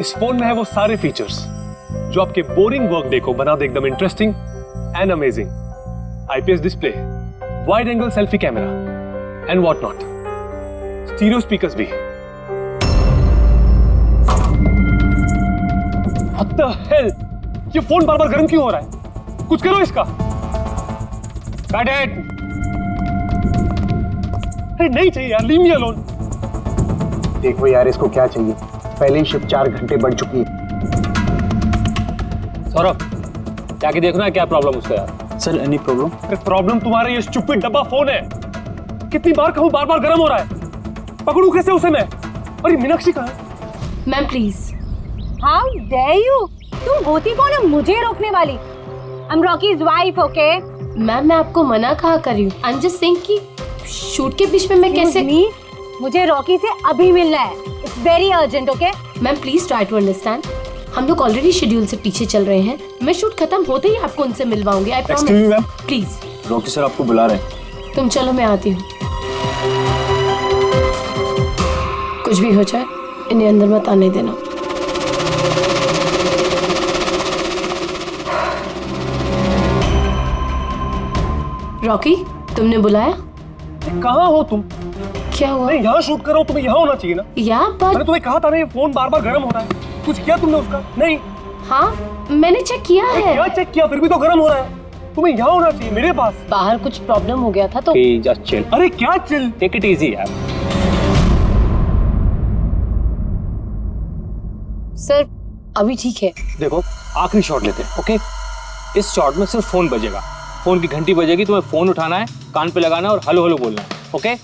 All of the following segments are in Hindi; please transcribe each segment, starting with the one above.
इस फोन में है वो सारे फीचर्स जो आपके बोरिंग वर्क डे को बना दे एकदम interesting and amazing. IPS display, wide angle selfie camera and what not, stereo speakers भी। What the hell? ये फोन बार बार गर्म क्यों हो रहा है? कुछ करो इसका। Cut it! अरे नहीं चाहिए यार, leave me alone। देखो यार इसको क्या चाहिए, पहले ही शिफ्ट 4 घंटे बढ़ चुकी है। सौरभ, जाके देखना है क्या प्रॉब्लम उसका यार। Sir any problem? अरे प्रॉब्लम तुम्हारा ये स्टूपिड डब्बा फोन है। कितनी बार कहूं, बार बार गर्म हो रहा है। पकड़ू कैसे उसे मैं? और ये मीनाक्षी कहाँ है? Ma'am please. How dare you, तुम होती कौन है मुझे रोकने वाली? I am Rocky's wife, okay? Ma'am मैं आपको मना कहा कर रही हूँ। आई एम जस्ट सेइंग कि शूट के बीच में मैं कैसे। मुझे रॉकी से अभी मिलना है, it's very urgent, okay? Ma'am please try to understand, हम लोग ऑलरेडी शेड्यूल से पीछे चल रहे हैं। मैं शूट खत्म होते ही आपको उनसे मिलवाऊंगी, I promise. Please. Rocky sir आपको बुला रहे हैं। तुम चलो, मैं आती हूँ। कुछ भी हो जाए इन्हें अंदर मत आने देना। रॉकी, तुमने बुलाया? कहाँ हो तुम? क्या हुआ? मैं यहाँ शूट कर रहा हूँ, तुम्हें यहाँ होना चाहिए ना। मैंने तुम्हें कहा था ना ये फोन बार बार गर्म हो रहा है। कुछ किया तुमने उसका? नहीं। हाँ मैंने चेक किया है। क्या चेक किया? फिर भी तो गर्म हो रहा है। तुम्हें यहाँ होना चाहिए मेरे पास। बाहर कुछ प्रॉब्लम हो गया था तो जस्ट चिल। अरे क्या चिल? टेक इट इजी यार। सर अभी ठीक है। देखो आखिरी शॉट लेते हैं, ओके? इस शॉट में सिर्फ फोन बजेगा, फोन की घंटी बजेगी, तुम्हें फोन उठाना है, कान पे लगाना है और हेलो हेलो बोलना है, okay?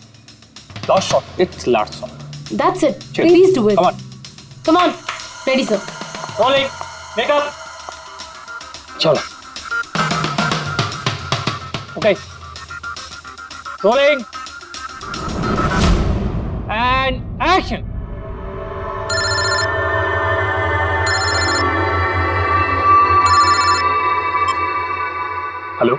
Last shot. It's last shot. That's it, please do it. Come on, ready sir. Rolling, makeup. चलो okay, rolling and action. Hello,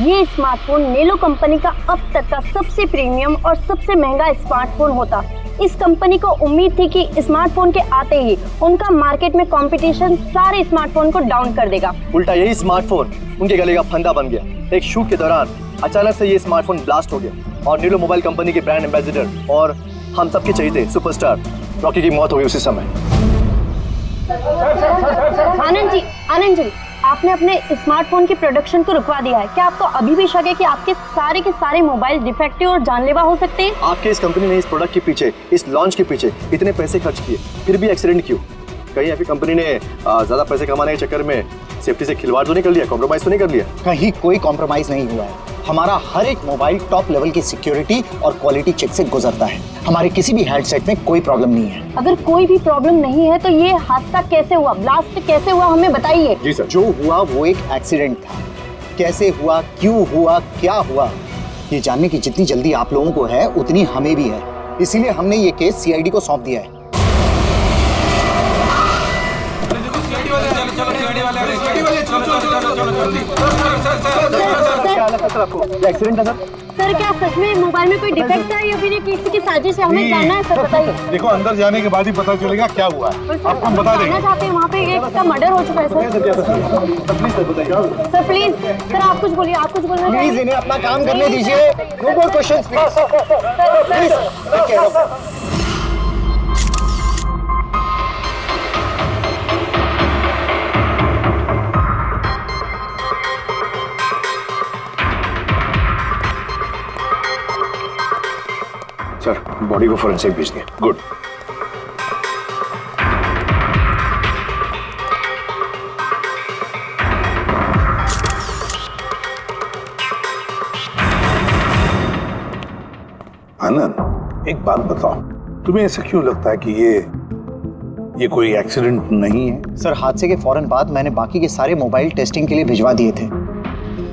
ये स्मार्टफोन नेलो कंपनी का अब तक का सबसे प्रीमियम और सबसे महंगा स्मार्टफोन होता। इस कंपनी को उम्मीद थी कि स्मार्टफोन के आते ही उनका मार्केट में कंपटीशन सारे स्मार्टफोन को डाउन कर देगा। उल्टा यही स्मार्टफोन उनके गले का फंदा बन गया। एक शूट के दौरान अचानक से ये स्मार्टफोन ब्लास्ट हो गया और नेलो मोबाइल कंपनी के ब्रांड एम्बेसडर और हम सबके चहेते सुपरस्टार रॉकी की मौत हो गई उसी समय। आनंद जी, आपने अपने स्मार्टफोन की प्रोडक्शन को रुकवा दिया है। क्या आपको अभी भी शक है कि आपके सारे के सारे मोबाइल डिफेक्टिव और जानलेवा हो सकते हैं? आपके इस कंपनी ने इस प्रोडक्ट के पीछे, इस लॉन्च के पीछे इतने पैसे खर्च किए, फिर भी एक्सीडेंट क्यों? कहीं आपकी कंपनी ने ज्यादा पैसे कमाने के चक्कर में सेफ्टी से खिलवाड़ तो नहीं कर लिया, कॉम्प्रोमाइज तो नहीं कर लिया? कहीं कोई कॉम्प्रोमाइज नहीं हुआ है। हमारा हर एक मोबाइल टॉप लेवल की सिक्योरिटी और क्वालिटी चेक से गुजरता है। हमारे किसी भी हैंडसेट में कोई प्रॉब्लम नहीं है। अगर कोई भी प्रॉब्लम नहीं है तो ये हादसा कैसे हुआ, ब्लास्ट कैसे हुआ, हमें बताइए। जी सर। जो हुआ वो एक एक्सीडेंट था। कैसे हुआ, क्यों हुआ, क्या हुआ, ये जानने की जितनी जल्दी आप लोगों को है उतनी हमें भी है। इसीलिए हमने ये केस सीआईडी को सौंप दिया है। एक्सीडेंट था सर, क्या सच में मोबाइल में कोई डिफेक्ट है या फिर ये किसी की साजिश है? हमें जानना है सर, बताइए। देखो अंदर जाने के बाद ही पता चलेगा क्या हुआ है। आपको हम बता देंगे। जानना चाहते हैं, वहाँ पे एक का मर्डर हो चुका है सर। सर प्लीज, सर आप कुछ बोलिए, आप कुछ बोलना चाहिए। प्लीज इन्हें अपना काम करने दीजिए। No more questions please. Sir body को फोरेंसिक भेज दिया। गुड। आनंद, एक बात बताओ, तुम्हें ऐसा क्यों लगता है कि ये कोई एक्सीडेंट नहीं है? सर, हादसे के फौरन बाद मैंने बाकी के सारे मोबाइल टेस्टिंग के लिए भिजवा दिए थे।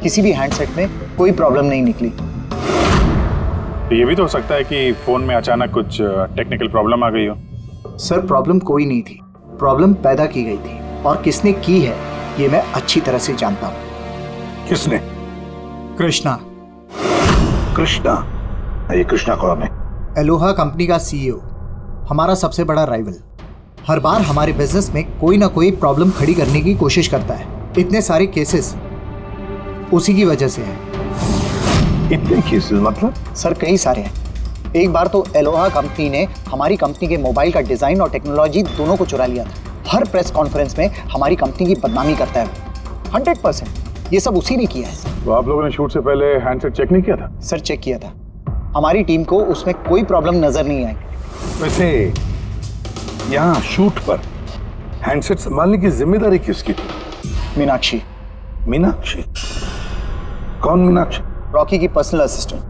किसी भी हैंडसेट में कोई प्रॉब्लम नहीं निकली। ये भी तो हो सकता है कि फोन में अचानक कुछ टेक्निकल प्रॉब्लम आ गई हो। सर, प्रॉब्लम कोई नहीं थी, प्रॉब्लम पैदा की गई थी, और किसने की है ये मैं अच्छी तरह से जानता हूँ। किसने? कृष्णा। कृष्णा? ये कृष्णा कौन है? एलोहा कंपनी का सीईओ, हमारा सबसे बड़ा राइवल। हर बार हमारे बिजनेस में कोई ना कोई प्रॉब्लम खड़ी करने की कोशिश करता है। इतने सारे केसेस उसी की वजह से हैं। इतने केसेस मतलब? सर, कई सारे हैं। एक बार तो एलोहा कंपनी ने हमारी कंपनी के मोबाइल का डिजाइन और टेक्नोलॉजी दोनों को चुरा लिया था। हर प्रेस कॉन्फ्रेंस में हमारी कंपनी की बदनामी करता है। 100% ये सब उसी ने किया है। तो आप लोगों ने शूट से पहले हैंडसेट चेक नहीं किया था? सर, चेक किया था। हमारी टीम को उसमें कोई प्रॉब्लम नजर नहीं आई। वैसे यहाँ शूट पर हैंडसेट संभालने की जिम्मेदारी किसकी थी? मीनाक्षी। मीनाक्षी? कौन मीनाक्षी? रॉकी की पर्सनल असिस्टेंट।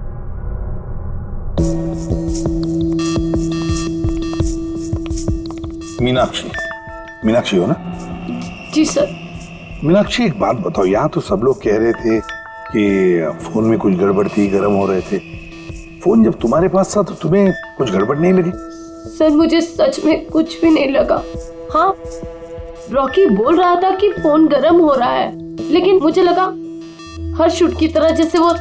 मीनाक्षी? मीनाक्षी हो ना? जी सर। मीनाक्षी, एक बात बताओ, यहाँ तो सब लोग कह रहे थे कि फोन में कुछ गड़बड़ थी, गर्म हो रहे थे। फोन जब तुम्हारे पास था तो तुम्हें कुछ गड़बड़ नहीं लगी? सर, मुझे सच में कुछ भी नहीं लगा। हाँ, रॉकी बोल रहा था कि फोन गर्म हो रहा है, लेकिन मुझे लगा हर शूट की तरह जैसे वो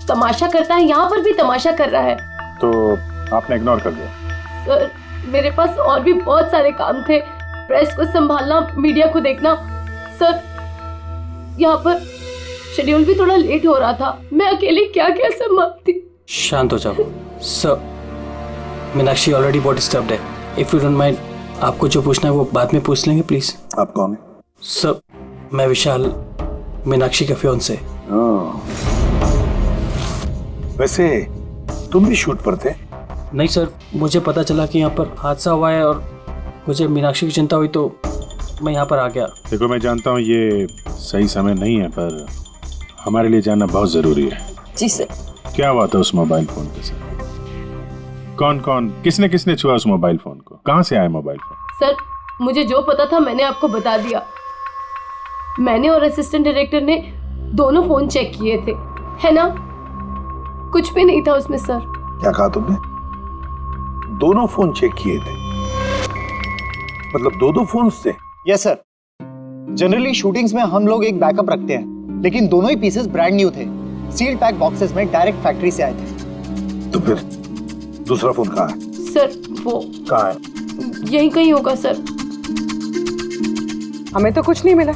तमाशा करता है, यहाँ पर भी तमाशा कर रहा है। तो आपने इग्नोर कर दिया? सर, मेरे पास और भी बहुत सारे काम थे। प्रेस को संभालना, मीडिया को देखना। सर, यहाँ पर शेड्यूल भी थोड़ा लेट हो रहा था। मैं अकेली क्या क्या संभालती। शांत हो जाओ सर। मीनाक्षी ऑलरेडी बहुत डिस्टर्ब्ड है। इफ यू डोंट माइंड, आपको जो पूछना है वो बाद में पूछ लेंगे प्लीज। आप कौन है? सर, मैं विशाल, मीनाक्षी का फियांसे। वैसे तुम भी शूट पर थे? नहीं सर, मुझे पता चला कि यहाँ पर हादसा हुआ है और मुझे मीनाक्षी की चिंता हुई तो मैं यहाँ पर आ गया। देखो, मैं जानता हूँ ये सही समय नहीं है, पर हमारे लिए जानना बहुत जरूरी है। जी सर। क्या हुआ था उस मोबाइल फोन के साथ? कौन कौन, किसने किसने छुआ उस मोबाइल फोन को? कहाँ से आया मोबाइल फोन? सर, मुझे जो पता था मैंने आपको बता दिया। मैंने और असिस्टेंट डायरेक्टर ने दोनों फोन चेक किए थे, है ना? कुछ भी नहीं था उसमें सर। क्या कहा तुमने? दोनों फोन चेक किए थे? मतलब दो फोन्स थे? Yes sir. जनरली शूटिंग्स में हम लोग एक बैकअप रखते हैं, लेकिन दोनों ही पीसेस ब्रांड न्यू थे। सील पैक बॉक्सेस में डायरेक्ट फैक्ट्री से आए थे। तो फिर दूसरा फोन कहाँ है? सर, वो कहाँ है? यहीं कहीं होगा सर। हमें तो कुछ नहीं मिला।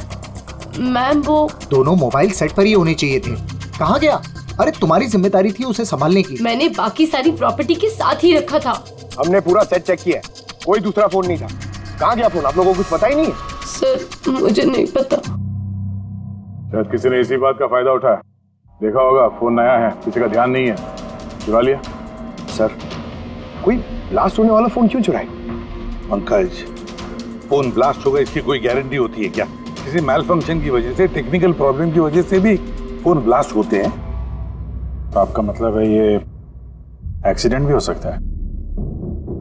मैम, वो दोनों मोबाइल सेट पर ही होने चाहिए थे। कहाँ गया? अरे, तुम्हारी जिम्मेदारी थी उसे संभालने की। मैंने बाकी सारी प्रॉपर्टी के साथ ही रखा था। हमने पूरा सेट चेक किया, कोई दूसरा फोन नहीं था। कहाँ गया फोन? आप लोगों को कुछ पता ही नहीं है? सर, मुझे नहीं पता। शायद किसी ने इसी बात का फायदा उठाया। देखा होगा फोन नया है, किसी का ध्यान नहीं है, चुरा लिया। सर, कोई ब्लास्ट होने वाला फोन क्यों चुराए? पंकज, फोन ब्लास्ट होगा इसकी कोई गारंटी होती है क्या? किसी मैल फंक्शन की वजह से, टेक्निकल प्रॉब्लम की वजह से भी फोन ब्लास्ट होते हैं। तो आपका मतलब है ये एक्सीडेंट भी हो सकता है?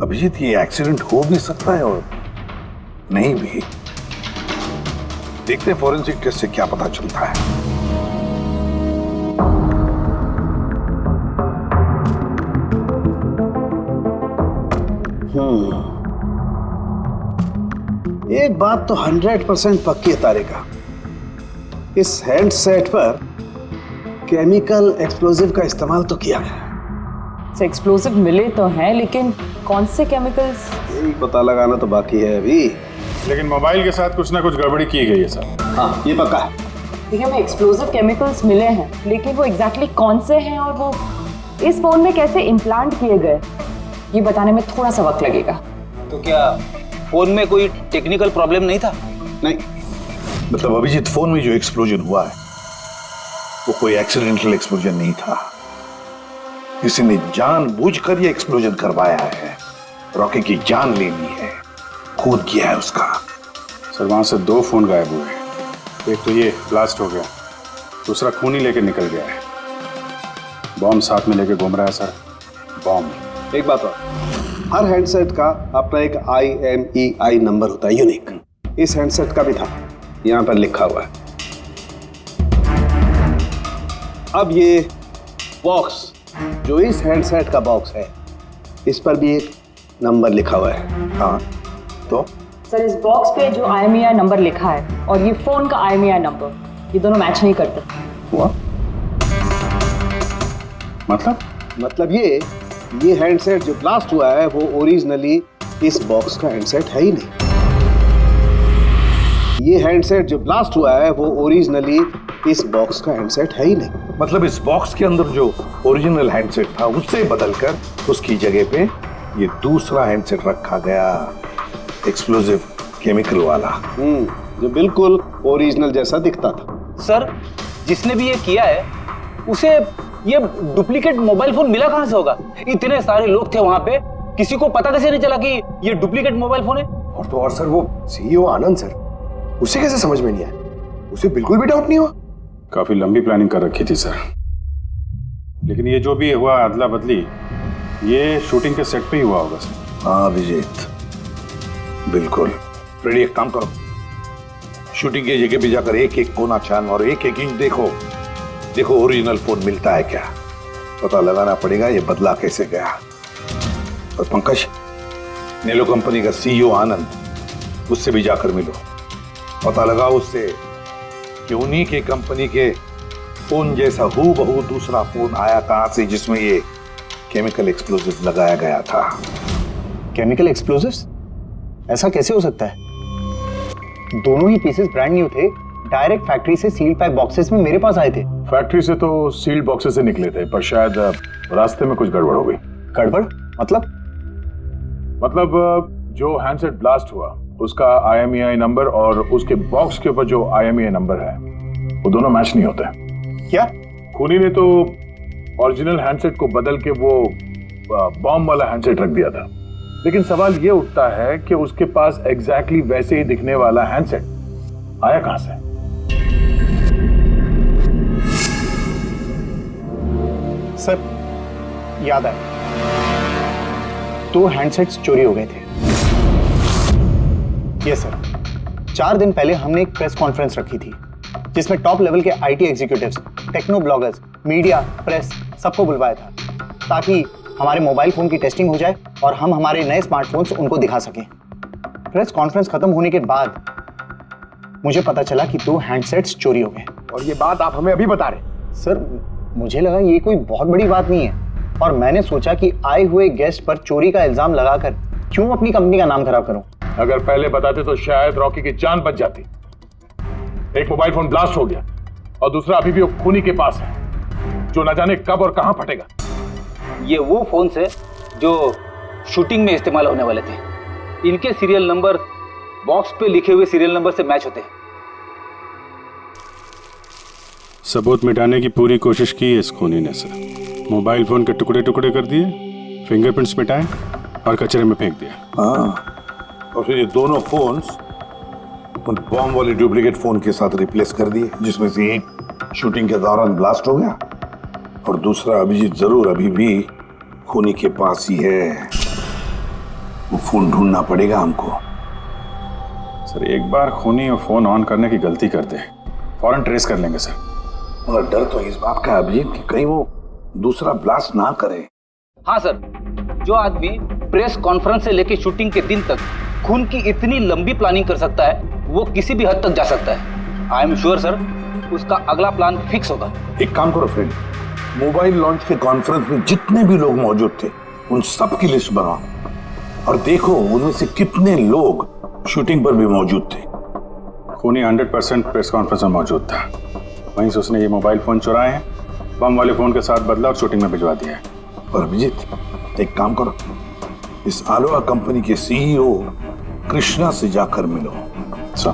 अभिजीत, ये एक्सीडेंट हो भी सकता है और नहीं भी। देखते हैं फॉरेंसिक टेस्ट से क्या पता चलता है। एक बात तो 100% पक्की है तारिका, इस हैंडसेट पर केमिकल एक्सप्लोजिव का इस्तेमाल तो किया गया। एक्सप्लोजिव मिले तो हैं, लेकिन कौन से केमिकल्स? यही पता लगाना तो बाकी है अभी। लेकिन मोबाइल के साथ कुछ ना कुछ गड़बड़ी की गई है सर। हाँ, ये पक्का है। ठीक है, हमें एक्सप्लोजिव केमिकल्स मिले हैं, लेकिन वो एग्जैक्टली कौन से हैं और वो इस फोन में कैसे इम्प्लांट किए गए, ये बताने में थोड़ा सा वक्त लगेगा। तो क्या फोन में कोई टेक्निकल प्रॉब्लम नहीं था? नहीं, मतलब अभिजीत, फोन में जो एक्सप्लोजन हुआ है वो कोई एक्सीडेंटल एक्सप्लोजन नहीं था। किसी ने जानबूझकर ये एक्सप्लोजन करवाया है। रॉकी की जान लेनी है, खून किया है उसका। सर, वहां से 2 फोन गायब हुए। एक तो ये ब्लास्ट हो गया, दूसरा खून ही लेके निकल गया है। बॉम्ब साथ में लेके घूम रहा है सर, बॉम्ब। एक बात और, हर हैंडसेट का अपना एक IMEI नंबर होता है, यूनिक। इस हैंडसेट का भी था, यहाँ पर लिखा हुआ है। अब ये बॉक्स, जो इस हैंडसेट का बॉक्स है, इस पर भी एक नंबर लिखा हुआ है। हाँ, तो सर इस बॉक्स पे जो IMEI नंबर लिखा है और ये फोन का IMEI नंबर, ये दोनों मैच नहीं करते। हुआ मतलब ये हैंडसेट जो ब्लास्ट हुआ है वो ओरिजिनली इस बॉक्स का हैंडसेट है ही नहीं। ये हैंडसेट जो ब्लास्ट हुआ है वो ओरिजिनली इस बॉक्स का हैंडसेट है ही नहीं। मतलब इस बॉक्स के अंदर जो ओरिजिनल हैंडसेट था उससे बदलकर उसकी जगह पे ये दूसरा हैंडसेट रखा गया, एक्सप्लोजिव केमिकल वाला, जो बिल्कुल ओरिजिनल जैसा दिखता था। सर जिसने भी ये किया है उसे ये डुप्लीकेट मोबाइल फोन मिला कहां से होगा? इतने सारे लोग थे वहां पे, किसी को पता कैसे नहीं चला कि ये डुप्लीकेट मोबाइल फोन है? और तो और सर, वो CEO आनंद सर, उसे कैसे समझ में नहीं आया? उसे बिल्कुल भी डाउट नहीं हुआ? काफी लंबी प्लानिंग कर रखी थी सर, लेकिन ये जो भी हुआ अदला बदली, ये शूटिंग के सेट पे ही हुआ होगा सर। हाँ अभिजीत, बिल्कुल। फ्रेडी एक काम करो, शूटिंग की जगह पे जाकर एक एक कोना छान और एक एक इंच देखो ओरिजिनल फोन मिलता है क्या, पता लगाना पड़ेगा ये बदला कैसे गया। और पंकज, नेलो कंपनी का CEO आनंद, उससे भी जाकर मिलो, पता लगाओ उससे कि उन्हीं के कंपनी के फोन जैसा हूबहू दूसरा फोन आया कहां से जिसमें ये केमिकल एक्सप्लोजिव लगाया गया था। Chemical explosives? ऐसा कैसे हो सकता है? दोनों ही पीसेस ब्रांड न्यू थे, डायरेक्ट फैक्ट्री से सील पैक बॉक्सेस में मेरे पास आए थे। फैक्ट्री से तो सील्ड बॉक्सेस से निकले थे, पर शायद रास्ते में कुछ गड़बड़ हो गई। गड़बड़ मतलब जो हैंडसेट ब्लास्ट हुआ उसका IMEI नंबर और उसके बॉक्स के ऊपर जो IMEI नंबर है वो दोनों मैच नहीं होते। क्या? खूनी ने तो ओरिजिनल हैंडसेट को बदल के वो बॉम्ब वाला हैंडसेट रख दिया था, लेकिन सवाल ये उठता है कि उसके पास एग्जैक्टली वैसे ही दिखने वाला हैंडसेट आया कहां से? सर याद आया, 2 हैंडसेट्स चोरी हो गए थे। यस सर, 4 दिन पहले हमने एक प्रेस कॉन्फ्रेंस रखी थी जिसमें टॉप लेवल के IT executives, techno bloggers, media, press सबको बुलवाया था ताकि हमारे मोबाइल फोन की टेस्टिंग हो जाए और हम हमारे नए स्मार्टफोन्स उनको दिखा सकें। प्रेस कॉन्फ्रेंस खत्म होने के बाद मुझे पता चला कि 2 हैंडसेट्स चोरी हो गए। और ये बात आप हमें अभी बता रहे? सर मुझे लगा ये कोई बहुत बड़ी बात नहीं है और मैंने सोचा कि आए हुए गेस्ट पर चोरी का इल्जाम लगाकर क्यों अपनी कंपनी का नाम खराब करूं। अगर पहले बताते तो शायद रॉकी की जान बच जाती। एक मोबाइल फोन ब्लास्ट हो गया और दूसरा अभी भी वो खूनी के पास है, जो न जाने कब और कहां फटेगा। ये वो फोन है जो शूटिंग में इस्तेमाल होने वाले थे। इनके सीरियल नंबर बॉक्स पे लिखे हुए सीरियल नंबर से मैच होते हैं। सबूत मिटाने की पूरी कोशिश की है इस खूनी ने सर। मोबाइल फोन के टुकड़े टुकड़े कर दिए, फिंगरप्रिंट्स मिटाए और कचरे में फेंक दिया। हाँ, और फिर ये दोनों फोन्स उन बॉम्ब वाले डुप्लीकेट फोन के साथ रिप्लेस कर दिए, जिसमें से एक शूटिंग के दौरान ब्लास्ट हो गया और दूसरा अभिजीत जरूर अभी भी खूनी के पास ही है। वो फोन ढूंढना पड़ेगा हमको। सर एक बार खूनी वो फोन ऑन करने की गलती कर दे, फौरन ट्रेस कर लेंगे सर। मगर डर तो इस बात का अभिजीत कि कहीं वो दूसरा ब्लास्ट ना करे। हाँ सर, जो आदमी प्रेस कॉन्फ्रेंस से लेके शूटिंग के दिन तक खून की इतनी लंबी प्लानिंग कर सकता है, वो किसी भी हद तक जा सकता है। आई एम श्योर सर, उसका अगला प्लान फिक्स होगा। एक काम करो फ्रेंड, मोबाइल लॉन्च के कॉन्फ्रेंस में जितने भी लोग मौजूद थे उन सब की लिस्ट बनाओ और देखो उनमें से कितने लोग शूटिंग पर भी मौजूद थे। खूनी 100% प्रेस कॉन्फ्रेंस में मौजूद था, वहीं से उसने ये मोबाइल फोन चुराए हैं, बम वाले फोन के साथ बदला और शूटिंग में भिजवा दिया है। और अभिजीत एक काम करो, इस आलोआ कंपनी के CEO कृष्णा से जाकर मिलो। सर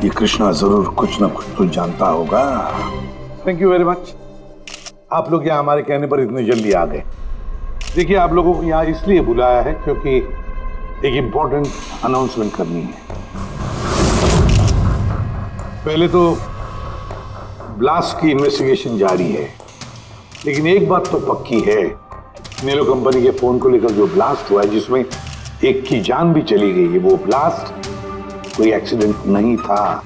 ये कृष्णा जरूर कुछ ना कुछ तो जानता होगा। थैंक यू वेरी मच, आप लोग यहाँ हमारे कहने पर इतने जल्दी आ गए। देखिए आप लोगों को यहाँ इसलिए बुलाया है क्योंकि एक इम्पोर्टेंट अनाउंसमेंट करनी है। पहले तो ब्लास्ट की इन्वेस्टिगेशन जारी है, लेकिन एक बात तो पक्की है नेलो कंपनी के फोन को लेकर जो ब्लास्ट हुआ है, जिसमें एक की जान भी चली गई है, वो ब्लास्ट कोई एक्सीडेंट नहीं था।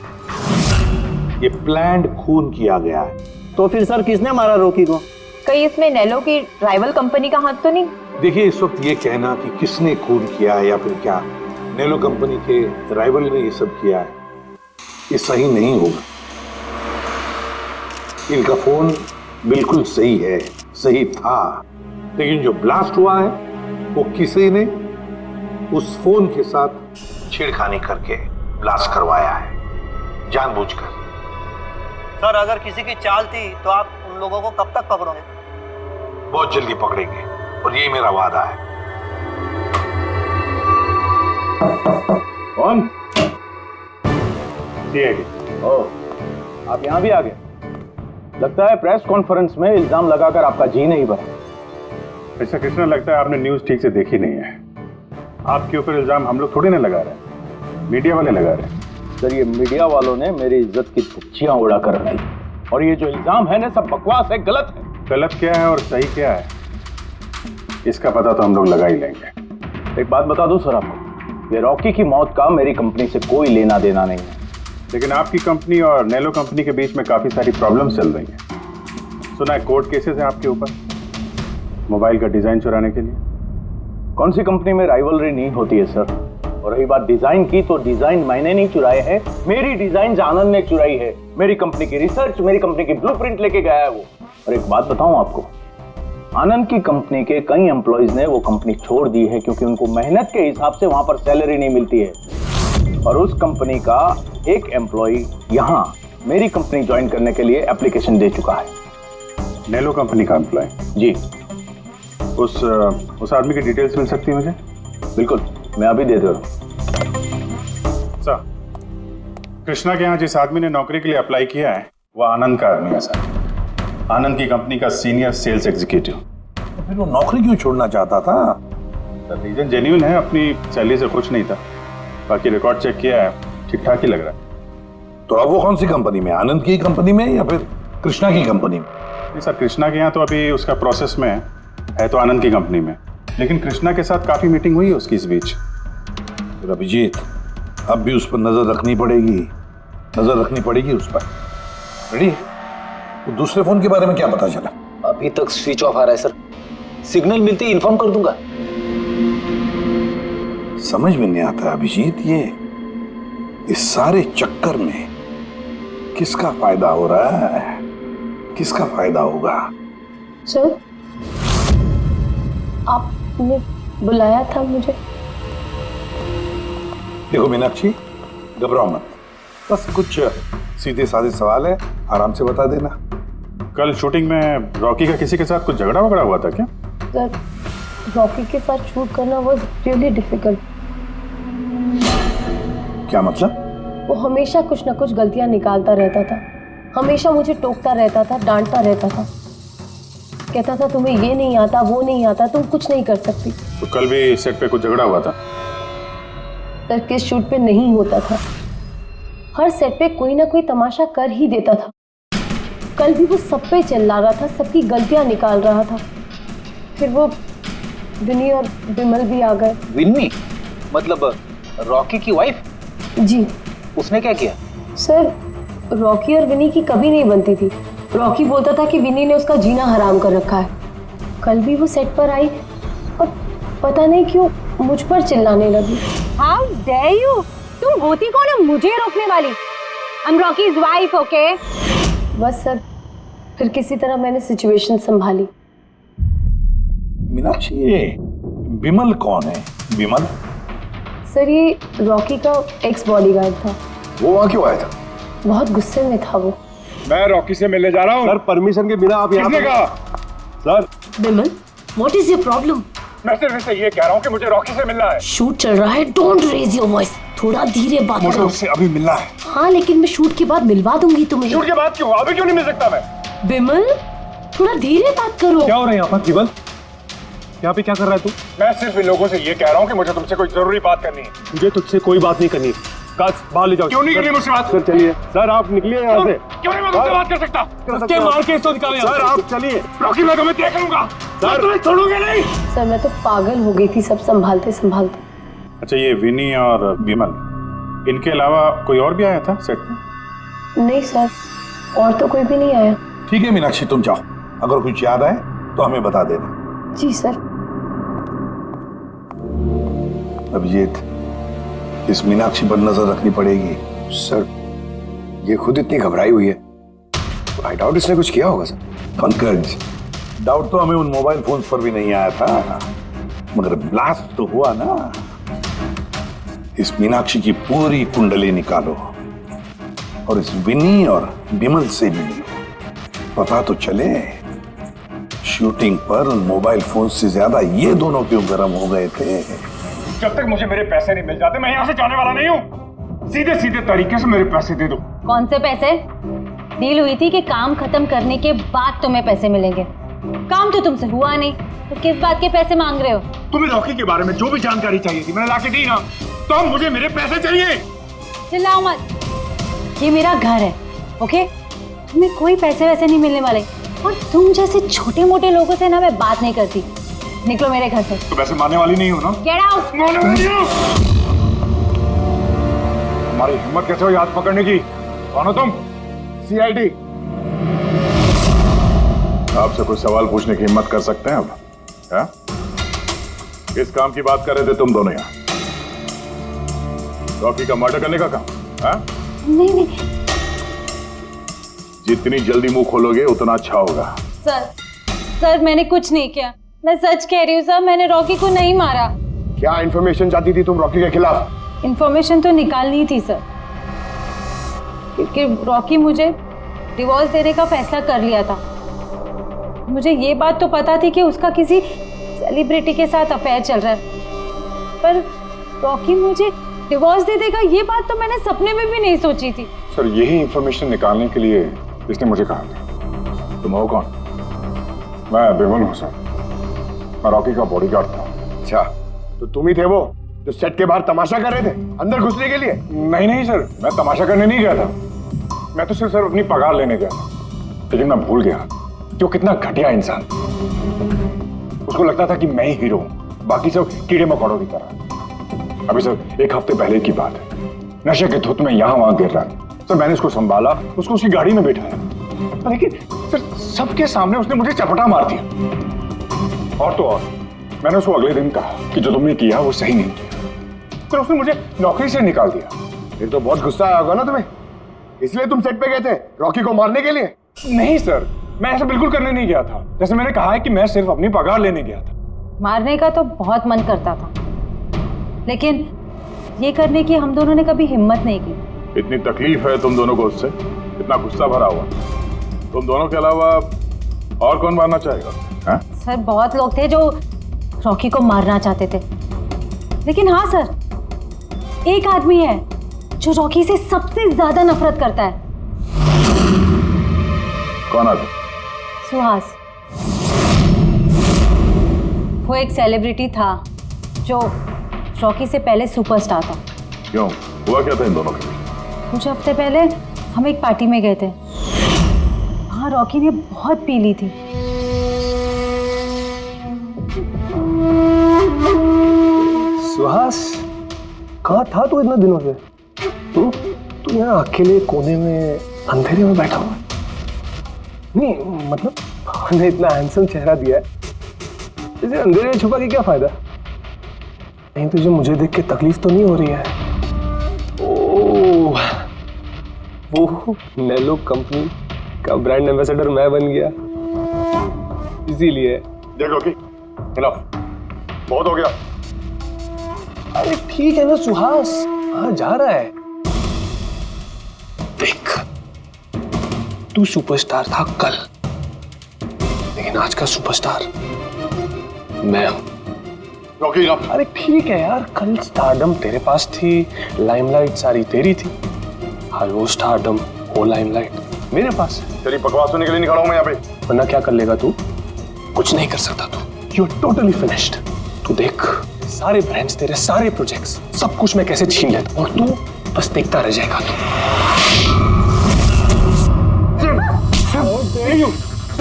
ये प्लान्ड खून किया गया है। तो फिर सर किसने मारा रॉकी को? कहीं इसमें नेलो की राइवल कंपनी का हाथ तो नहीं? देखिए, इस वक्त ये कहना कि किसने खून किया है या फिर क्या नेलो कंपनी के राइवल ने ये सब किया है, ये सही नहीं होगा। इनका फोन बिल्कुल सही है, सही था, लेकिन जो ब्लास्ट हुआ है वो किसी ने उस फोन के साथ छेड़खानी करके ब्लास्ट करवाया है, जानबूझकर। सर अगर किसी की चाल थी तो आप उन लोगों को कब तक पकड़ोगे? बहुत जल्दी पकड़ेंगे और यही मेरा वादा है। कौन? आप यहाँ भी आ गए। लगता है प्रेस कॉन्फ्रेंस में इल्जाम लगाकर आपका जी नहीं भरा। ऐसा कृष्णा, लगता है आपने न्यूज ठीक से देखी नहीं है। आपके ऊपर इल्जाम हम लोग थोड़ी ना लगा रहे हैं, मीडिया वाले लगा रहे हैं। सर, ये मीडिया वालों ने मेरी इज्जत की धज्जियां उड़ा कर रख दी, और ये जो इल्जाम है ना, सब बकवास है, गलत है। गलत क्या है और सही क्या है, इसका पता तो हम लोग लगा ही लेंगे। एक बात बता दूं सर आपको, ये रॉकी की मौत का मेरी कंपनी से कोई लेना देना नहीं है। लेकिन आपकी कंपनी और नेलो कंपनी के बीच में काफी सारी प्रॉब्लम्स चल रही हैं। सुना है कोर्ट केसेस है आपके ऊपर मोबाइल का डिजाइन चुराने के लिए। कौन सी कंपनी में राइवलरी नहीं होती है सर। और रही बात डिजाइन की, तो डिजाइन मैंने नहीं चुराए हैं, मेरी डिजाइन आनंद ने चुराई है। मेरी कंपनी की रिसर्च, मेरी कंपनी की ब्लूप्रिंट लेके गया है वो। और एक बात बताऊं आपको, आनंद की कंपनी के कई एम्प्लॉइज ने वो कंपनी छोड़ दी है, क्योंकि उनको मेहनत के हिसाब से वहां पर सैलरी नहीं मिलती है। और उस कंपनी का एक एम्प्लॉय यहाँ मेरी कंपनी ज्वाइन करने के लिए एप्लीकेशन दे चुका है। नेलो कंपनी का एम्प्लॉय? जी। उस आदमी की डिटेल्स मिल सकती है मुझे? बिल्कुल, मैं अभी दे दे रहा हूँ। सर, कृष्णा के यहाँ जिस आदमी ने नौकरी के लिए अप्लाई किया है वो आनंद का आदमी है सर। आनंद की कंपनी का सीनियर सेल्स एग्जीक्यूटिव। तो फिर वो नौकरी क्यों छोड़ना चाहता था? सर, रीजन जेन्युइन है, अपनी सैलरी से खुश नहीं था। बाकी रिकॉर्ड चेक किया है, ठीक ठाक ही लग रहा है। तो अब वो कौन सी कंपनी में, आनंद की कंपनी में या फिर कृष्णा की कंपनी में? नहीं सर, कृष्णा के यहाँ तो अभी उसका प्रोसेस में है तो आनंद की कंपनी में, लेकिन कृष्णा के साथ काफी मीटिंग हुई है उसकी इस बीच। अभिजीत, अब भी उस पर नजर रखनी पड़ेगी उस पर। रेडी? तो दूसरे फोन के बारे में क्या पता चला? अभी तक स्विच ऑफ आ रहा है सर, सिग्नल मिलते ही इन्फॉर्म कर दूंगा। समझ में नहीं आता अभिजीत, ये इस सारे चक्कर में किसका फायदा हो रहा है, किसका फायदा होगा? सर, आपने बुलाया था मुझे? देखो मीनाक्षी, घबराओ मत, बस कुछ सीधे साधे सवाल है, आराम से बता देना। कल शूटिंग में रॉकी का किसी के साथ कुछ झगड़ा वगड़ा हुआ था क्या? सर, रॉकी के साथ शूट करना वाज रियली डिफिकल्ट। क्या मतलब? वो हमेशा कुछ ना कुछ गलतियां निकालता रहता था, हमेशा मुझे टोकता रहता था, डांटता रहता था, कहता था तुम्हें ये नहीं आता, वो नहीं आता, तुम कुछ नहीं कर सकती। तो कल भी सेट पे कुछ झगड़ा हुआ था? सर, किस शूट पे नहीं होता था, हर सेट पे कोई ना कोई तमाशा कर ही देता था। कल भी वो सब पे चिल्ला रहा था, सबकी गलतियां निकाल रहा था। फिर वो विनी और विमल भी आ गए। विनी मतलब रॉकी की वाइफ? जी। उसने क्या किया? सर, रॉकी और विनी की कभी नहीं बनती थी। रॉकी बोलता था कि विनी ने उसका जीना हराम कर रखा है। कल भी वो सेट पर आई और पता नहीं क्यों मुझ पर चिल्लाने लगी। How dare you? तुम होती कौन हो मुझे रोकने वाली? I'm Rocky's wife, okay? बस सर, फिर किसी तरह मैंने सिचुएशन संभाली। मीनाक्षी, ये विमल कौन है? विमल? सर, ये रॉकी का एक्स बॉडीगार्ड था। वो वहाँ क्यों आया था? बहुत गुस्से में था वो। मैं रॉकी से मिलने जा रहा हूँ। सर, परमिशन के बिना आप यहाँ किसने कहा? Sir, Vimal, what is your problem? मैं सिर्फ इससे ये कह रहा हूँ कि मुझे रॉकी से मिलना है। शूट चल रहा है, डोंट रेज योर वॉइस, थोड़ा धीरे बात मुझे करो। उससे अभी मिलना है। हाँ, लेकिन मैं शूट के बाद मिलवा दूंगी तुम्हें। शूट के बाद क्यों? अभी क्यों नहीं मिल सकता मैं? विमल, थोड़ा धीरे बात करो। क्या हो रहा है यहाँ पर विमल? यहाँ पे क्या कर रहा है तू? मैं सिर्फ इन लोगों से ये कह रहा हूँ कि मुझे तुमसे कोई जरूरी बात करनी है। मुझे तुझसे कोई बात नहीं करनी। काज, बाहर ले जाओ। क्यों नहीं करनी मुझसे बात? सर चलिए। सर, आप निकलिए यहाँ से। क्यों नहीं मैं तुमसे बात कर सकता? धक्के मार के इसको निकालो यहाँ से। सर, आप चलिए। रॉकी, मैं तुम्हें देख लूंगा। तुम्हें छोड़ूंगा नहीं। सर मैं तो पागल हो गई थी सब संभालते संभालते। अच्छा, ये विनी और विमल, इनके अलावा कोई और भी आया था सेट पे? नहीं सर, और तो कोई भी नहीं आया। ठीक है मीनाक्षी, तुम जाओ, अगर कुछ याद आए तो हमें बता देना। जी सर। अभिजीत, इस मीनाक्षी पर नजर रखनी पड़ेगी। सर ये खुद इतनी घबराई हुई है, आई डाउट इसने कुछ किया होगा सर। पंकज, डाउट तो हमें उन मोबाइल फोन्स पर भी नहीं आया था, मगर ब्लास्ट तो हुआ ना। इस मीनाक्षी की पूरी कुंडली निकालो और इस विनी और विमल से मिलो, पता तो चले शूटिंग पर उन मोबाइल फोन से ज्यादा ये दोनों क्यों गर्म हो गए थे। जब तक मुझे मेरे पैसे नहीं मिल जाते मैं यहाँ से जाने वाला नहीं हूँ। सीधे सीधे तरीके से मेरे पैसे दे दो। कौन से पैसे? डील हुई थी कि काम खत्म करने के बाद तुम्हें पैसे मिलेंगे। काम तो तुमसे हुआ नहीं, तो किस बात के पैसे मांग रहे हो? तुम्हें रॉकी के बारे में जो भी जानकारी चाहिए थी मैंने लाके दी ना, तो अब मुझे मेरे पैसे चाहिए। चिल्लाओ मत, ये मेरा घर है, ओके? तुम्हें कोई पैसे वैसे नहीं मिलने वाले, और तुम जैसे छोटे मोटे लोगों से ना मैं बात नहीं करती। निकलो मेरे घर से। तो पैसे मारने वाली नहीं हो ना? Get out. मारने वाली हो? तुम्हारी हिम्मत कैसे हुई हाथ पकड़ने की? कौन हो तुम? सीआईडी। आपसे कोई सवाल पूछने की हिम्मत कर सकते हैं अब? है? किस काम की बात कर रहे थे तुम दोनों यहाँ? रॉकी का मर्डर करने का काम? है? नहीं। जितनी जल्दी मुंह खोलोगे उतना अच्छा होगा। सर मैंने कुछ नहीं किया, मैं सच कह रही हूँ सर, मैंने रॉकी को नहीं मारा। क्या इन्फॉर्मेशन चाहती थी तुम रॉकी के खिलाफ? इन्फॉर्मेशन तो निकालनी थी सर, क्योंकि रॉकी मुझे डिवोर्स देने का फैसला कर लिया था। मुझे ये बात तो पता थी कि उसका किसी सेलिब्रिटी के साथ अफेयर चल रहा है, पर रॉकी मुझे डिवोर्स दे देगा ये बात तो मैंने सपने में भी नहीं सोची थी। सर यही इंफॉर्मेशन निकालने के लिए इसने मुझे कहा था। तुम हो कौन? मैं विमल हूँ सर, मैं रॉकी का बॉडीगार्ड था। अच्छा, तो तुम ही थे वो जो सेट के बाहर तमाशा कर रहे थे अंदर घुसने के लिए? नहीं सर, मैं तमाशा करने नहीं गया था, मैं तो सिर्फ अपनी पगार लेने गया था। लेकिन मैं भूल गया कि वो कितना घटिया इंसान। उसको लगता था कि मैं ही हीरो हूँ, बाकी सब कीड़े मकोड़ों की तरह। अभी सर 1 हफ्ते पहले की बात है, नशे के धुत में यहाँ वहां गिर रहा था सर। मैंने उसको संभाला, उसको उसकी गाड़ी में बैठाया, लेकिन सर सबके सामने उसने मुझे चपटा मार दिया। और तो और मैंने उसको अगले दिन कहा कि जो तुमने किया वो सही नहीं किया, फिर उसने मुझे नौकरी से निकाल दिया। फिर तो बहुत गुस्सा आया होगा ना तुम्हें, इसलिए तुम सेट पे गए थे रॉकी को मारने के लिए? नहीं सर, मैं ऐसा बिल्कुल करने नहीं गया था। जैसे मैंने कहा है कि मैं सिर्फ अपनी पगार लेने गया था। मारने का तो बहुत मन करता था, लेकिन ये करने की हम दोनों ने कभी हिम्मत नहीं की। इतनी तकलीफ है तुम दोनों को उससे, इतना गुस्सा भरा हुआ। तुम दोनों के अलावा और कौन मारना चाहेगा? है? सर बहुत लोग थे जो रॉकी को मारना चाहते थे, लेकिन हाँ सर, एक आदमी है जो रॉकी से सबसे ज्यादा नफरत करता है। कौन आदमी? सुहास। वो एक सेलिब्रिटी था जो रॉकी से पहले सुपरस्टार था। क्यों, हुआ क्या था इन दोनों के बीच? कुछ हफ्ते पहले हम एक पार्टी में गए थे, वहाँ रॉकी ने बहुत पी ली थी। सुहास, कहाँ था तू इतने दिनों से? तू यहाँ अकेले कोने में अंधेरे में बैठा हुआ? नहीं मतलब हमने इतना हैंडसम चेहरा दिया है, इसे अंधेरे में छुपा के क्या फायदा? नहीं तुझे मुझे देख के तकलीफ तो नहीं हो रही है? ओह, वो नेलो कंपनी का ब्रांड एम्बेसडर मैं बन गया, इसीलिए। देखो कि खिलाफ बहुत हो गया। अरे ठीक है ना सुहास, कहाँ जा रहा है? देख, तू सुपरस्टार था कल, लेकिन आज का सुपरस्टार मैं हूं। रॉकी ना। अरे ठीक है यार, कल स्टारडम तेरे पास थी, लाइमलाइट सारी तेरी थी, आज वो स्टारडम वो लाइमलाइट मेरे पास है। तेरी बकवास सुनने के लिए नहीं खड़ा हूं मैं यहाँ पे। वरना क्या कर लेगा तू? कुछ नहीं कर सकता तू, यू आर टोटली फिनिश्ड। तू देख, सारे ब्रांड्स, तेरे सारे प्रोजेक्ट्स, सब कुछ मैं कैसे छीन लेता हूं, और तू बस देखता रह जाएगा। तू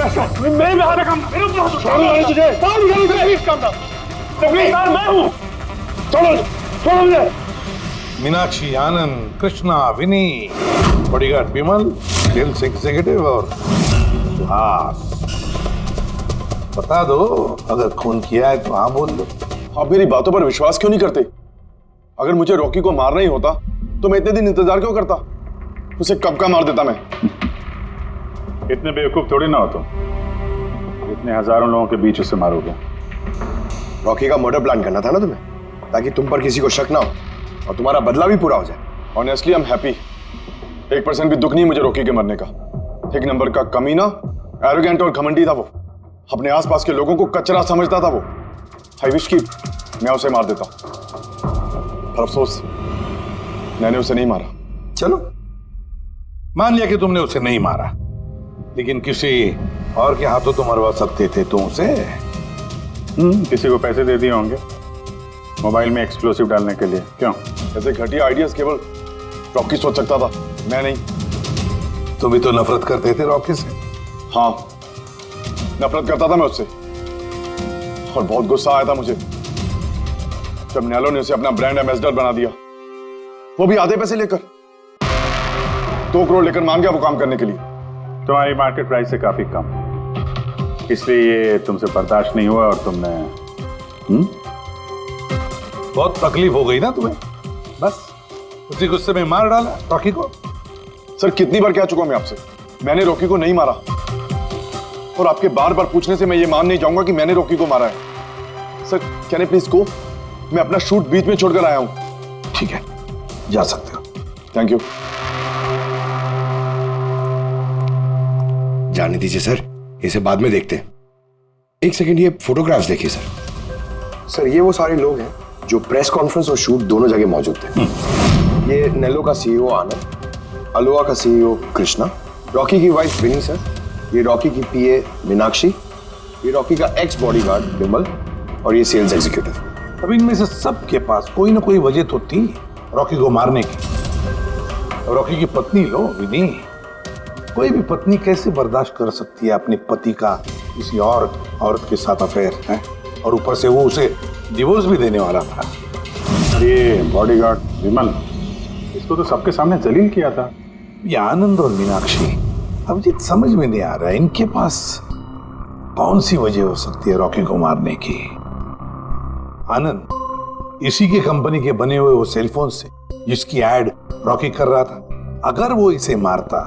मेरे पे हाथ रखा, मेरे ऊपर हाथ उठा तुझे, प्लीज काम डाउन, प्लीज मैं हूँ, छोड़ो छोड़ो मुझे। मीनाक्षी, आनंद, कृष्णा, विनी, बॉडीगार्ड विमल, सेल्स एग्जीक्यूटिव और सुहास। बता दो, अगर खून किया है तो हाँ बोल दो। आप मेरी बातों पर विश्वास क्यों नहीं करते? अगर मुझे रॉकी को मारना ही होता तो मैं इतने दिन इंतजार क्यों करता? उसे कब का मार देता मैं। इतने बेवकूफ थोड़ी ना हो तुम, इतने हजारों लोगों के बीच उसे मारोगे। रॉकी का मर्डर प्लान करना था ना तुम्हें, ताकि तुम पर किसी को शक ना हो और तुम्हारा बदला भी पूरा हो जाए। Honestly I am happy. 1% भी दुख नहीं मुझे रॉकी के मरने का। एक नंबर का कमीना, एरोगेंट और घमंडी था वो। अपने आसपास के लोगों को कचरा समझता था वो। आई विश कि मैं उसे मार देता, पर अफसोस मैंने उसे नहीं मारा। चलो, मान लिया कि तुमने उसे नहीं मारा, लेकिन किसी और के हाथों तो मरवा सकते थे तुम उसे। किसी को पैसे दे दिए होंगे मोबाइल में एक्सप्लोसिव डालने के लिए। क्यों? ऐसे घटिया आइडियाज केवल रॉकी सोच सकता था, मैं नहीं। तुम भी तो नफरत करते थे रॉकी से। हाँ, नफरत करता था मैं उससे, और बहुत गुस्सा आया था मुझे जब नैलो ने उसे अपना ब्रांड एम्बेसडर बना दिया, वो भी आधे पैसे लेकर। 2 करोड़ लेकर मान गया वो काम करने के लिए। तुम्हारी मार्केट प्राइस से काफी कम, इसलिए ये तुमसे बर्दाश्त नहीं हुआ और तुमने बहुत तकलीफ हो गई ना तुम्हें, बस उसी गुस्से में मार डाला रॉकी को। सर, कितनी बार कह चुका हूं मैं आपसे, मैंने रॉकी को नहीं मारा, और आपके बार बार पूछने से मैं ये मान नहीं जाऊंगा कि मैंने रॉकी को मारा है। Sir, can I please go? मैं अपना शूट बीच में छोड़कर आया हूं। ठीक है, जा सकते हो। Thank you. जाने दीजिए सर, इसे बाद में देखते हैं। एक सेकंड, ये फोटोग्राफ्स देखिए सर। सर, ये वो सारे लोग हैं जो प्रेस कॉन्फ्रेंस और शूट दोनों जगह मौजूद थे। ये नेलो का सीईओ आनंद, अलोहा का सीईओ कृष्णा, रॉकी की वाइफ विनी सर, ये रॉकी की पीए मीनाक्षी, ये रॉकी का एक्स बॉडीगार्ड विमल, और ये सेल्स एग्जीक्यूटिव। अब इनमें से सबके पास कोई ना कोई वजह तो थी रॉकी को मारने की। रॉकी की पत्नी लो, विनी। कोई भी पत्नी कैसे बर्दाश्त कर सकती है अपने पति का किसी और औरत के साथ अफेयर है, और ऊपर से वो उसे डिवोर्स भी देने वाला था। ये बॉडीगार्ड विमल, इसको तो सबके सामने जलील किया था। ये आनंद और मीनाक्षी, अब ये समझ में नहीं आ रहा है इनके पास कौन सी वजह हो सकती है रॉकी को मारने की। आनंद, इसी के कंपनी के बने हुए वो सेलफोन से जिसकी एड रॉकी कर रहा था, अगर वो इसे मारता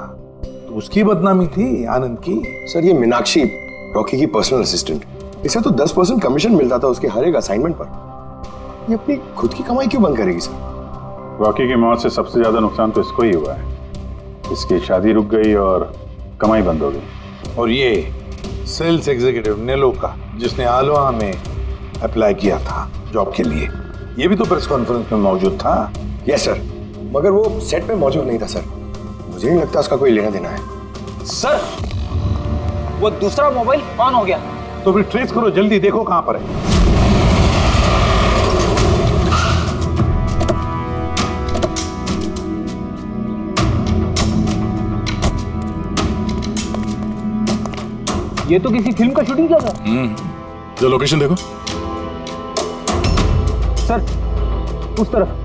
तो उसकी बदनामी थी आनंद की। सर, ये मीनाक्षी रॉकी की पर्सनल असिस्टेंट, इसे तो 10% कमीशन मिलता था उसके हर एक असाइनमेंट पर। ये अपनी खुद की कमाई क्यों बंद करेगी सर? रॉकी की मौत से सबसे ज्यादा नुकसान तो इसको ही हुआ है। इसकी शादी रुक गई और कमाई बंद हो गई। और ये सेल्स एग्जीक्यूटिव नेलो का, जिसने आलोहा में अप्लाई किया था जॉब के लिए, ये भी तो प्रेस कॉन्फ्रेंस में मौजूद था। यस सर, मगर वो सेट पे मौजूद नहीं था सर। मुझे नहीं लगता उसका कोई लेना देना है। सर, वो दूसरा मोबाइल ऑन हो गया। तो फिर ट्रेस करो, जल्दी देखो कहां पर है। ये तो किसी फिल्म का शूटिंग किया था। जो लोकेशन देखो सर, उस तरफ।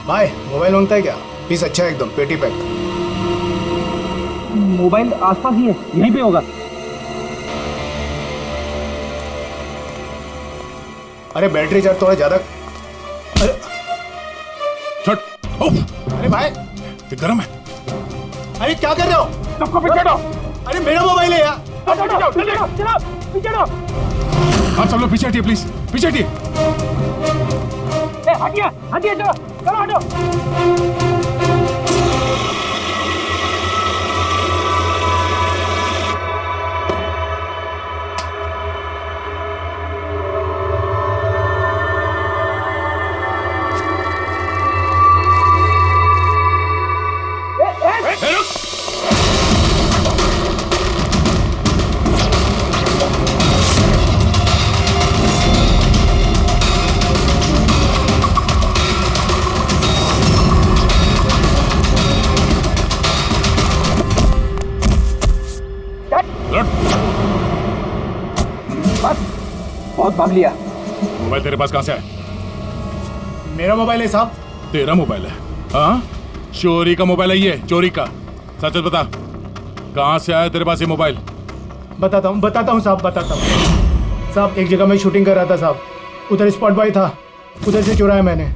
भाई, मोबाइल मांगता है क्या? पीस अच्छा है एकदम, पेटी पैक। मोबाइल आसपास ही है, यहीं पे होगा। अरे बैटरी चार्ज थोड़ा ज्यादा। अरे अरे भाई, गरम है। अरे क्या कर रहे हो? सबको पीछे हटो। अरे मेरा मोबाइल है यार। चलो। आप सब लोग पीछे हटिए प्लीज, पीछे हटिए। हटिए, चलो हटो। बहुत भाग लिया। मोबाइल तेरे पास कहां से है? मेरा मोबाइल है साहब। तेरा मोबाइल है? हाँ, चोरी का मोबाइल है ये, चोरी का। सच सच बता, कहां से आया तेरे पास ये मोबाइल? बताता हूँ साहब, बताता हूँ साहब। एक जगह मैं शूटिंग कर रहा था साहब, उधर स्पॉट बॉय था, उधर से चुराया मैंने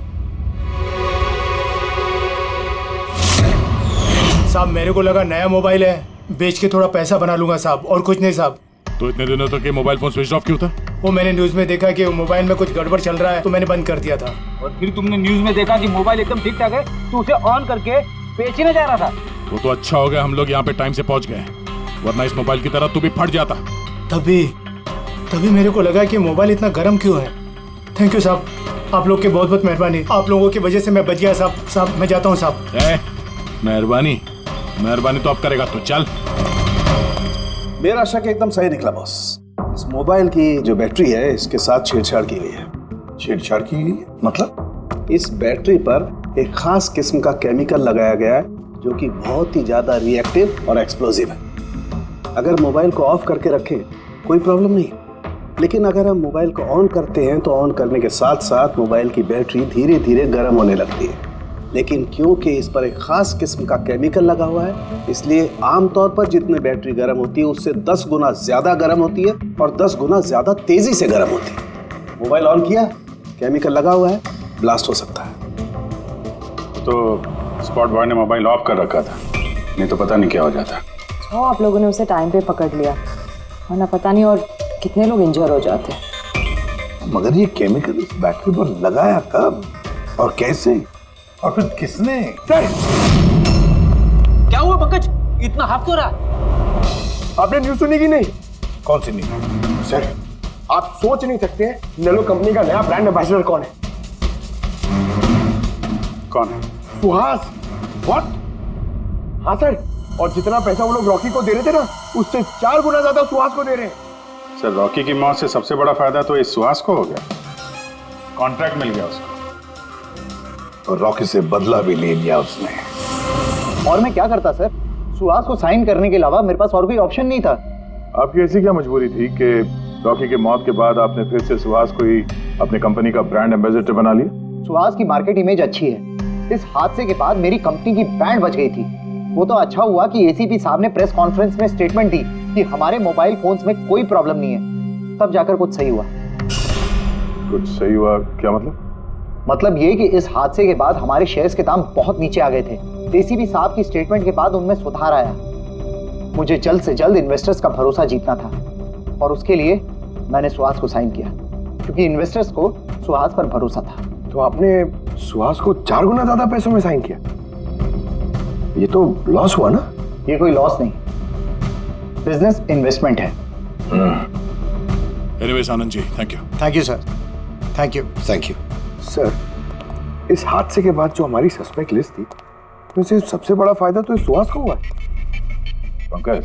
साहब। मेरे को लगा नया मोबाइल है, बेच के थोड़ा पैसा बना लूंगा साहब, और कुछ नहीं साहब। तो इतने दिनों तक ये मोबाइल फोन स्विच ऑफ क्यों था? वो मैंने न्यूज में देखा कि मोबाइल में कुछ गड़बड़ चल रहा है, तो मैंने बंद कर दिया था। और फिर तुमने न्यूज में देखा कि मोबाइल एकदम ठीक ठाक है, तो उसे ऑन करके बेचने जा रहा था। वो तो अच्छा हो गया हम लोग यहाँ पे टाइम से पहुंच गए, वरना इस मोबाइल की तरह तू भी फट जाता। तभी मेरे को लगा कि मोबाइल इतना गर्म क्यों है। थैंक यू साहब, आप लोग के बहुत बहुत मेहरबानी। आप लोगों की वजह से मैं बच गया साहब। साहब मैं जाता हूँ साहब। मेहरबानी तो अब करेगा तो चल। मेरा शक एकदम सही निकला बॉस। इस मोबाइल की जो बैटरी है, इसके साथ छेड़छाड़ की गई है। छेड़छाड़ की गई है? मतलब? इस बैटरी पर एक खास किस्म का केमिकल लगाया गया है जो कि बहुत ही ज्यादा रिएक्टिव और एक्सप्लोजिव है। अगर मोबाइल को ऑफ करके रखें कोई प्रॉब्लम नहीं, लेकिन अगर हम मोबाइल को ऑन करते हैं तो ऑन करने के साथ साथ मोबाइल की बैटरी धीरे धीरे गर्म होने लगती है। लेकिन क्योंकि इस पर एक खास किस्म का केमिकल लगा हुआ है, इसलिए आमतौर पर जितनी बैटरी गर्म होती है उससे 10 गुना ज्यादा गर्म होती है और 10 गुना ज्यादा तेजी से गर्म होती है। मोबाइल ऑन किया, केमिकल लगा हुआ है, ब्लास्ट हो सकता है। तो स्पॉट बॉय ने मोबाइल ऑफ कर रखा था, नहीं तो पता नहीं क्या हो जाता। आप लोगों ने उसे टाइम पे पकड़ लिया, वरना पता नहीं और कितने लोग इंजर हो जाते। मगर ये केमिकल इस बैटरी पर लगाया कब और कैसे, और फिर किसने? क्या हुआ पंकज, इतना हाफ क्यों रहा? आपने न्यूज सुनी कि नहीं? कौन सी न्यूज? सर आप सोच नहीं सकते नेलो कंपनी का नया ब्रांड एम्बेसडर कौन है? कौन है? सुहास। व्हाट? हाँ सर, और जितना पैसा वो लोग रॉकी को दे रहे थे ना, उससे 4 गुना ज्यादा सुहास को दे रहे हैं। सर रॉकी की मौत से सबसे बड़ा फायदा तो इस सुहास को हो गया, कॉन्ट्रैक्ट मिल गया उसको, और रॉकी से बदला भी ले लिया उसने। और मैं क्या करता सर, सुहास को साइन करने के अलावा मेरे पास और कोई ऑप्शन नहीं था। आपकी ऐसी क्या मजबूरी थी कि रॉकी के मौत के बाद आपने फिर से सुहास को ही अपने कंपनी का ब्रांड एम्बेसडर बना लिया? सुहास की मार्केट इमेज अच्छी है, इस हादसे के बाद मेरी कंपनी की ब्रांड बच गई थी। वो तो अच्छा हुआ कि एसीपी साहब ने प्रेस कॉन्फ्रेंस में स्टेटमेंट दी कि हमारे मोबाइल फोन्स में कोई प्रॉब्लम नहीं है, तब जाकर कुछ सही हुआ। कुछ सही हुआ क्या मतलब? मतलब ये कि इस हादसे के बाद हमारे शेयर्स के दाम बहुत नीचे आ गए थे। एसीपी साहब की स्टेटमेंट के बाद उनमें सुधार आया। मुझे जल्द से जल्द इन्वेस्टर्स का भरोसा जीतना था, और उसके लिए मैंने सुहास को साइन किया, क्योंकि इन्वेस्टर्स को सुहास पर भरोसा था। तो आपने सुहास को 4 गुना ज्यादा पैसों में साइन किया? ये तो लॉस हुआ ना? ये कोई लॉस नहीं, बिजनेस इन्वेस्टमेंट है। Anyways Anand ji, thank you. Thank you sir, thank you. Thank you sir, इस हादसे के बाद जो हमारी सस्पेक्ट लिस्ट थी, उससे सबसे बड़ा फायदा तो इस सुहास को हुआ है। पंकज,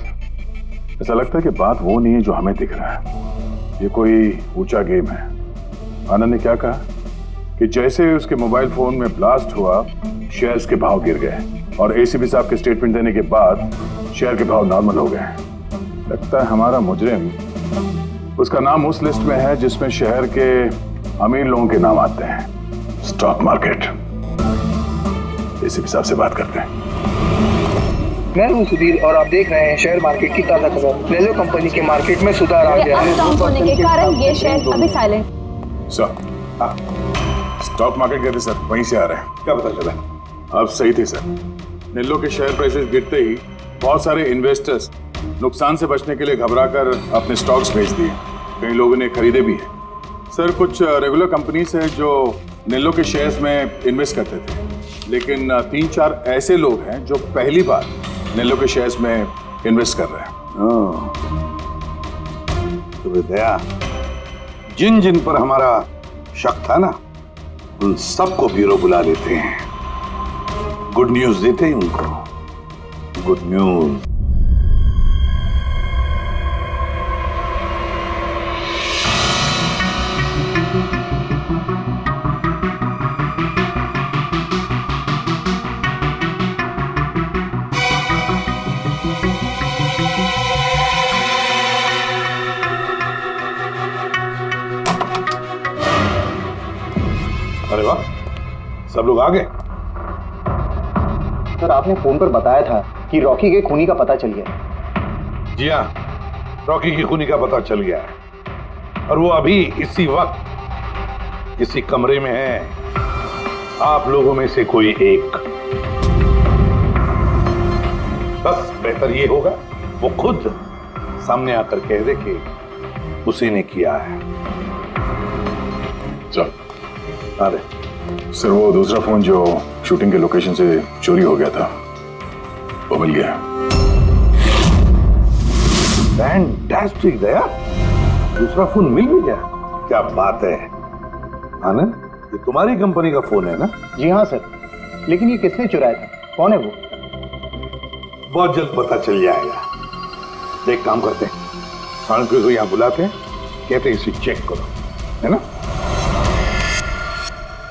ऐसा लगता है कि बात वो नहीं है जो हमें दिख रहा है, ये कोई ऊंचा गेम है। आनंद ने क्या कहा कि जैसे उसके मोबाइल फोन में ब्लास्ट हुआ, शेयर्स के भाव गिर गए, और एसीपी साहब के स्टेटमेंट देने के बाद शेयर के भाव नॉर्मल हो गए। लगता है हमारा मुजरिम, उसका नाम उस लिस्ट में है जिसमें शहर के अमीर लोगों के नाम आते हैं, स्टॉक मार्केट। एसीपी साहब से बात करते हैं। मैं हूं सुधीर और आप देख रहे हैं शेयर मार्केट की ताजा खबर। नेलो कंपनी के मार्केट में सुधार आ गया है। डाउन होने के कारण ये शेयर अभी साइलेंट। सर, स्टॉक मार्केट गए थे सर, वहीं से आ रहे हैं। क्या पता चला? आप सही थे सर, नेल्लो के शेयर प्राइसेस गिरते ही बहुत सारे इन्वेस्टर्स नुकसान से बचने के लिए घबराकर अपने स्टॉक्स बेच दिए। कई लोगों ने खरीदे भी हैं। सर, कुछ रेगुलर कंपनीज हैं जो नेल्लो के शेयर्स में इन्वेस्ट करते थे, लेकिन 3-4 ऐसे लोग हैं जो पहली बार नेल्लो के शेयर्स में इन्वेस्ट कर रहे हैं। तो दया, जिन जिन पर हमारा शक था ना, उन सबको ब्यूरो बुला लेते हैं, गुड न्यूज देते हैं उनको। Good news. अरे वाह, सब लोग आ गए। सर आपने फोन पर बताया था कि रॉकी के खूनी का पता चल गया। जी हाँ, रॉकी की खूनी का पता चल गया है और वो अभी इसी वक्त इसी कमरे में है। आप लोगों में से कोई एक, बस बेहतर ये होगा वो खुद सामने आकर कह दे कि उसी ने किया है। चल अरे सर, वो दूसरा फोन जो शूटिंग के लोकेशन से चोरी हो गया था वो मिल गया। फैंटास्टिक दया, दूसरा फोन मिल भी गया। क्या बात है आनंद, ये तुम्हारी कंपनी का फोन है ना? जी हाँ सर, लेकिन ये किसने चुराया था, कौन है वो? बहुत जल्द पता चल जाएगा। एक काम करते हैं, साणुके को यहाँ बुलाते हैं, कहते हैं इसे चेक करो, है ना?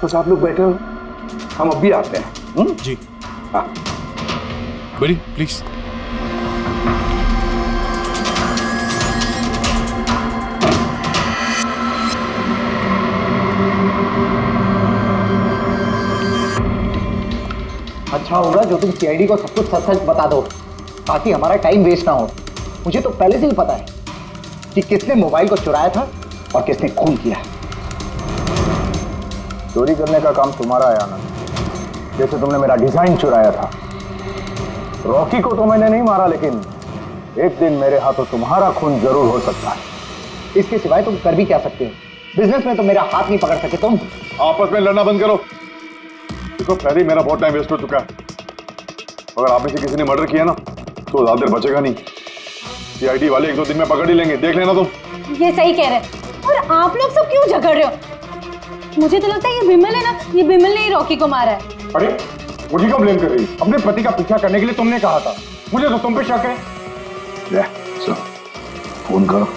बस आप लोग बैठे हो, हम अभी आते हैं। जी हाँ बड़ी प्लीज। अच्छा होगा जो तुम सीआईडी को सब कुछ सच सच बता दो ताकि हमारा टाइम वेस्ट ना हो। मुझे तो पहले से ही पता है कि किसने मोबाइल को चुराया था और किसने खून किया। चोरी करने का काम तुम्हारा है आनंद, जैसे तुमने मेरा डिजाइन चुराया था। रॉकी को तो मैंने नहीं मारा, लेकिन एक दिन मेरे हाथों तुम्हारा खून जरूर हो सकता है। इसके सिवाय तुम कर भी क्या सकते हो? बिजनेस में तो मेरा हाथ नहीं पकड़ सके तुम। आपस में लड़ना बंद करो। देखो पहले ही मेरा बहुत टाइम वेस्ट हो चुका है। अगर आप में से किसी ने मर्डर किया ना तो ज्यादा देर बचेगा नहीं। सीआईडी वाले 1-2 दिन में पकड़ ही लेंगे, देख लेना तुम। ये सही कह रहे हैं। और आप लोग सब क्यों झगड़ रहे हो? मुझे तो लगता है ये बिमल है ना, ये बिमल ने ही रॉकी को मारा है। अरे मुझे क्यों ब्लेम कर रही? अपने पति का पीछा करने के लिए तुमने कहा था, मुझे तो तुम पे शक है। ले, चलो फोन करो।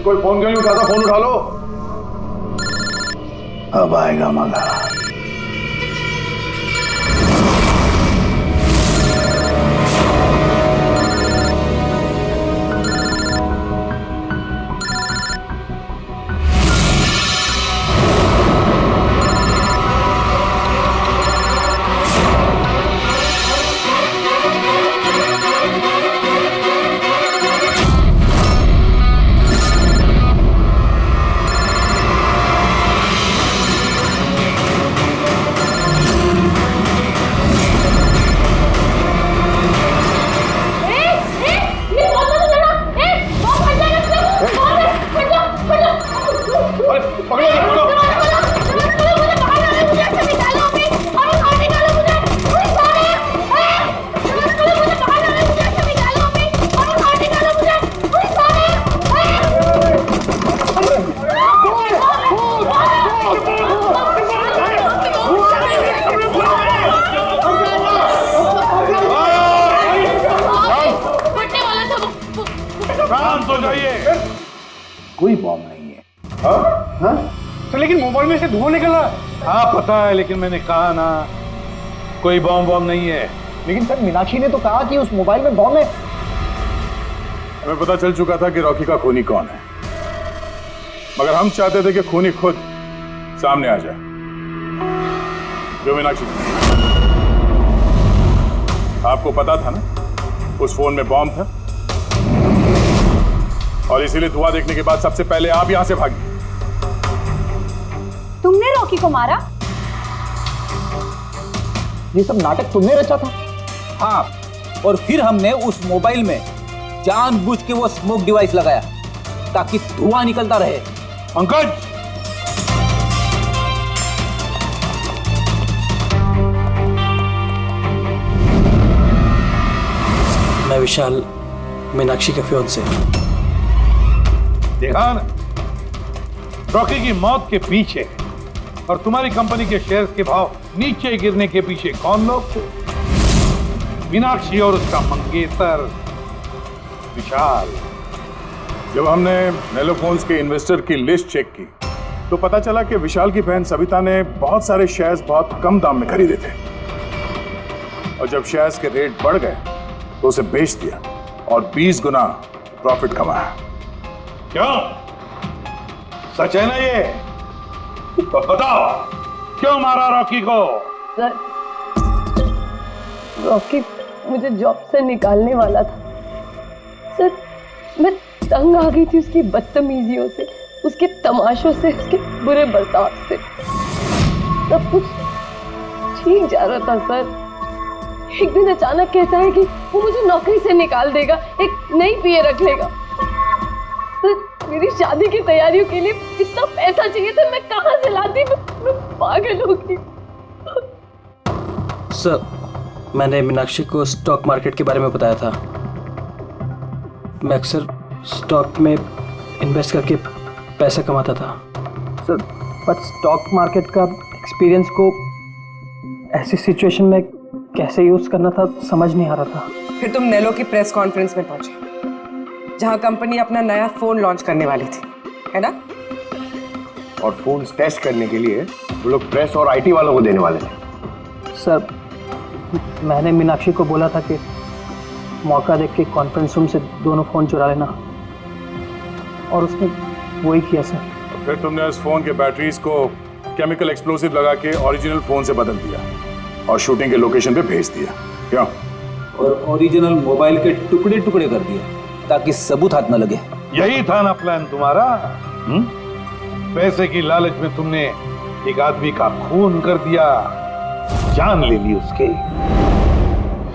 कोई फोन क्यों नहीं उठाता? फोन उठा लो। अब आएगा मजा। शांत हो जाइए। कोई बॉम्ब नहीं है। हाँ? तो लेकिन मोबाइल में से धुआं निकल रहा है। हाँ पता है, लेकिन मैंने कहा ना कोई बॉम्ब नहीं है। लेकिन सर मीनाक्षी ने तो कहा कि उस मोबाइल में बॉम्ब है। हमें पता चल चुका था कि रॉकी का खूनी कौन है, मगर हम चाहते थे कि खूनी खुद सामने आ जाए। जो मीनाक्षी, आपको पता था ना उस फोन में बॉम्ब था, और इसीलिए धुआं देखने के बाद सबसे पहले आप यहां से भागी। तुमने रॉकी को मारा? ये सब नाटक तुमने रचा था? हाँ, और फिर हमने उस मोबाइल में जानबूझ के वो स्मोक डिवाइस लगाया ताकि धुआं निकलता रहे। पंकज, मैं विशाल, मीनाक्षी के फियांसे। देखा ना, रॉकी की मौत के पीछे और तुम्हारी कंपनी के शेयर्स के भाव नीचे गिरने के पीछे कौन लोग थे? मीनाक्षी और उसका मंगेतर विशाल। जब हमने नेलोफोन्स के इन्वेस्टर की लिस्ट चेक की तो पता चला कि विशाल की बहन सविता ने बहुत सारे शेयर्स बहुत कम दाम में खरीदे थे और जब शेयर्स के रेट बढ़ गए तो उसे बेच दिया और 20 गुना प्रॉफिट कमाया। क्यों? सच है ना ये? तो बताओ क्यों मारा रॉकी को? सर, रॉकी मुझे जॉब से निकालने वाला था सर। मैं तंग आ गई थी उसकी बदतमीजियों से, उसके तमाशों से, उसके बुरे बर्ताव से। सब कुछ ठीक जा रहा था सर। एक दिन अचानक कहता है कि वो मुझे नौकरी से निकाल देगा, एक नई पीए रख लेगा। सर, मेरी शादी की तैयारियों के लिए इतना पैसा चाहिए था, मैं कहाँ से लाती? मैं पागल हो गई। सर, मैंने मीनाक्षी को स्टॉक मार्केट के बारे में बताया था। मैं अक्सर स्टॉक में इन्वेस्ट करके पैसा कमाता था। सर, पर स्टॉक मार्केट का एक्सपीरियंस को ऐसी सिचुएशन में कैसे यूज करना था समझ नहीं आ रहा था। फिर तुम नेलो की प्रेस कॉन्फ्रेंस में पहुंचे जहां कंपनी अपना नया फोन लॉन्च करने वाली थी, है ना? और फोन टेस्ट करने के लिए वो लोग प्रेस और आईटी वालों को देने वाले थे। सर, मैंने मीनाक्षी को बोला था कि मौका देख के कॉन्फ्रेंस रूम से दोनों फोन चुरा लेना, और उसने वही किया सर। तो फिर तुमने उस फोन के बैटरीज को केमिकल एक्सप्लोसिव लगा के ओरिजिनल फोन से बदल दिया और शूटिंग के लोकेशन पे भेज दिया। क्यों? और ओरिजिनल मोबाइल के टुकड़े टुकड़े कर दिए ताकि सबूत हाथ न लगे। यही था ना प्लान तुम्हारा? पैसे की लालच में तुमने एक आदमी का खून कर दिया, जान ले ली उसके।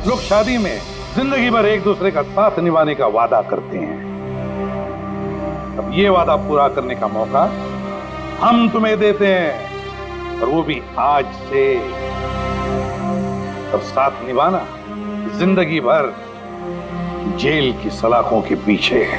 लोग शादी में जिंदगी भर एक दूसरे का साथ निभाने का वादा करते हैं। अब ये वादा पूरा करने का मौका हम तुम्हें देते हैं, और वो भी आज से। अब साथ निभाना जिंदगी भर जेल की सलाखों के पीछे है।